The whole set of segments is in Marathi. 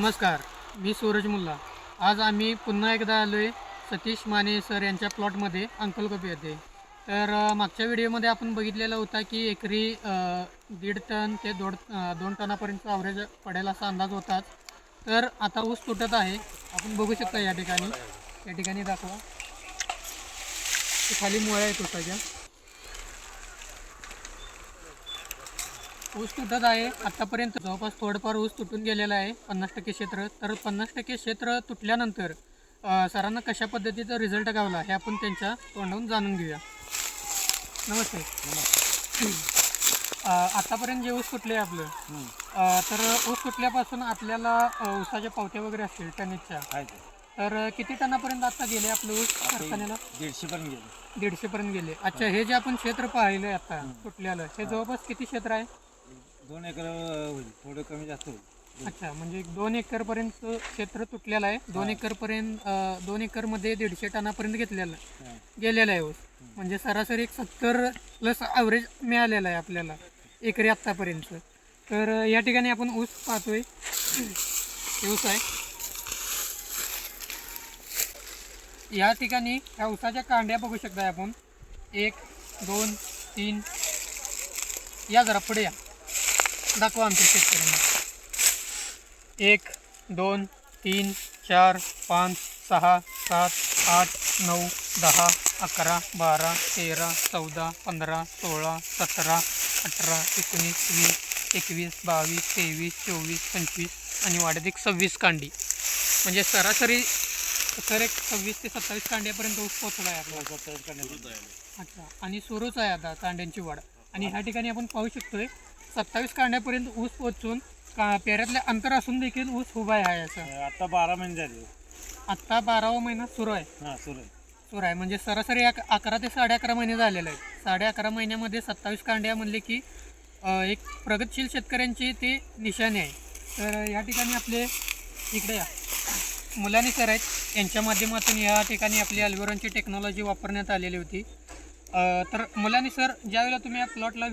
नमस्कार, मी सूरज मुल्ला. आज आम्ही पुन्हा एकदा आलो आहे सतीश माने सर यांच्या प्लॉटमध्ये अंकलकोप येथे. तर मागच्या व्हिडिओमध्ये आपण बघितलेला होता की एकरी 1.5 टन ते 2 टनापर्यंत ॲव्हरेज पडेल असा अंदाज होताच. तर आता ऊस तुटत आहे, आपण बघू शकता या ठिकाणी दाखवा. खाली मुळ्या आहेत ऊसाच्या. ऊस तुटत आहे. आत्तापर्यंत जवळपास थोडंफार ऊस तुटून गेलेला आहे 50% क्षेत्र. तर 50% क्षेत्र तुटल्यानंतर सरांना कशा पद्धतीचा रिझल्ट गावला हे आपण त्यांच्या तोंडावरून जाणून घेऊया. नमस्ते. आतापर्यंत जे ऊस तुटले आपलं, तर ऊस तुटल्यापासून आपल्याला ऊसाच्या पावत्या वगैरे असतील टनेजच्या, तर किती टनापर्यंत आता गेले आपलं ऊस कारखान्याला? 150 पर्यंत गेले. 150 पर्यंत गेले. अच्छा, हे जे आपण क्षेत्र पाहिलं आता तुटल्याला, हे जवळपास किती क्षेत्र आहे? 2 एकर होईल, थोडं कमी जास्त होईल. अच्छा, म्हणजे 2 एकरपर्यंत क्षेत्र तुटलेलं आहे. 2 एकरपर्यंत 2 एकरमध्ये 150 टनापर्यंत गेलेला आहे ऊस. म्हणजे सरासरी 70 प्लस ॲव्हरेज मिळालेला आहे आपल्याला एकरी आत्तापर्यंत. तर या ठिकाणी आपण ऊस पाहतोय, ऊस आहे. या ठिकाणी ह्या ऊसाच्या कांड्या बघू शकता आपण. 1 2 3, या जरा पुढे या, दाखवा आमच्या शेतकऱ्यांना. 1 2 3 4 5 6 7 8 9 10 11 12 13 14 15 16 17 18 19 20 21 22 23 24 25 आणि वाढत एक 26 कांडी. म्हणजे सरासरी सर एक 26 ते 27 कांड्यापर्यंत ऊस पोचला आहे आपला. 27 कांड्या. अच्छा, आणि सुरूच आहे आता कांड्यांची वाढ. आणि ह्या ठिकाणी आपण पाहू शकतोय 27 कांड्यापर्यंत ऊस पोचून पेऱ्यातले अंतर असून देखील ऊस उभा आहे. असं आता 12 महिने झाले. आत्ता 12वा महिना सुरू आहे. सुरू आहे म्हणजे सरासरी 11 ते 11.5 महिने झालेले आहेत. 11.5 महिन्यामध्ये 27 कांड्या म्हणले की एक प्रगतशील शेतकऱ्यांची ते निशाणी आहे. तर या ठिकाणी आपले इकडे या मुलानी सर आहेत, यांच्या माध्यमातून या ठिकाणी आपली अल्विरॉनची टेक्नॉलॉजी वापरण्यात आलेली होती. तर मुलानी सर, ज्यावेळेला तुम्ही या प्लॉटला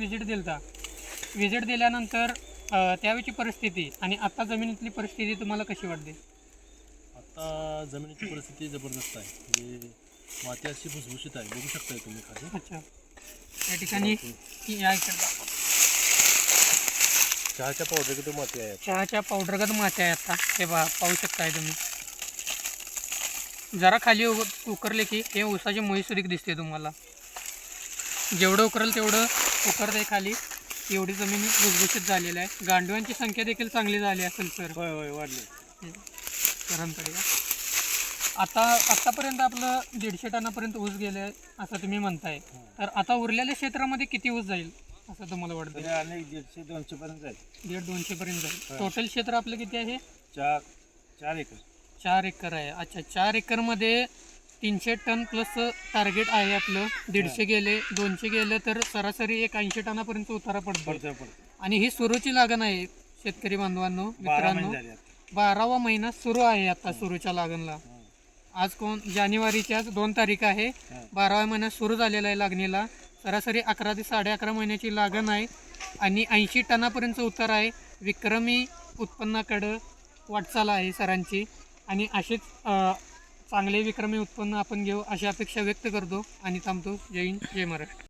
व्हिजिट दिल्यानंतर त्यावेळची परिस्थिती आणि आता जमिनीतली परिस्थिती तुम्हाला कशी वाटते? आता जमिनीची परिस्थिती जबरदस्त आहे. म्हणजे माती अशी भुसभुशीत आहे, बघू शकताय तुम्ही खाली. अच्छा, या ठिकाणी या चहाच्या पावडरगत माती आहे. चहाच्या पावडरगत माती आहे. आता हे पाहू शकताय तुम्ही. जरा खाली उकरले की हे ऊसाची मुळी सुरीक दिसते तुम्हाला. जेवढं उकरल तेवढं उकरते खाली. एवढी जमीन भुसभुशीत झालेली आहे. गांडूळांची संख्या देखील चांगली झाली असेल सर? होय वाढले. सरांकडे आत्तापर्यंत आपलं 150 टनापर्यंत ऊस गेले असं तुम्ही म्हणताय. तर आता उरलेल्या क्षेत्रामध्ये किती ऊस जाईल असं तुम्हाला वाटतं? अनेक 150-200 पर्यंत जाईल. 150-200 पर्यंत जाईल. टोटल क्षेत्र आपलं किती आहे? 4 एकर. 4 एकर आहे. अच्छा, 4 एकरमध्ये 300 टन प्लस टार्गेट आहे आपलं. 150 गेले, 200 गेलं तर सरासरी एक 80 टनापर्यंत उतारा पडतो. आणि ही सुरूची लागण आहे शेतकरी बांधवांनो, मित्रांनो. 12वा महिना सुरू आहे आता सुरूच्या लागणला. आज जानेवारीच्या 2 तारीख आहे. 12व्या महिना सुरू झालेला आहे लागणीला. सरासरी 11 ते 11.5 महिन्याची लागण आहे आणि 80 टनापर्यंत उतार आहे. विक्रमी उत्पन्नाकडं वाटचाल आहे सरांची. आणि असेच चांगले विक्रमी उत्पन्न आपण घेऊ अशी अपेक्षा व्यक्त करतो आणि थांबतो. जय हिंद, जय महाराष्ट्र.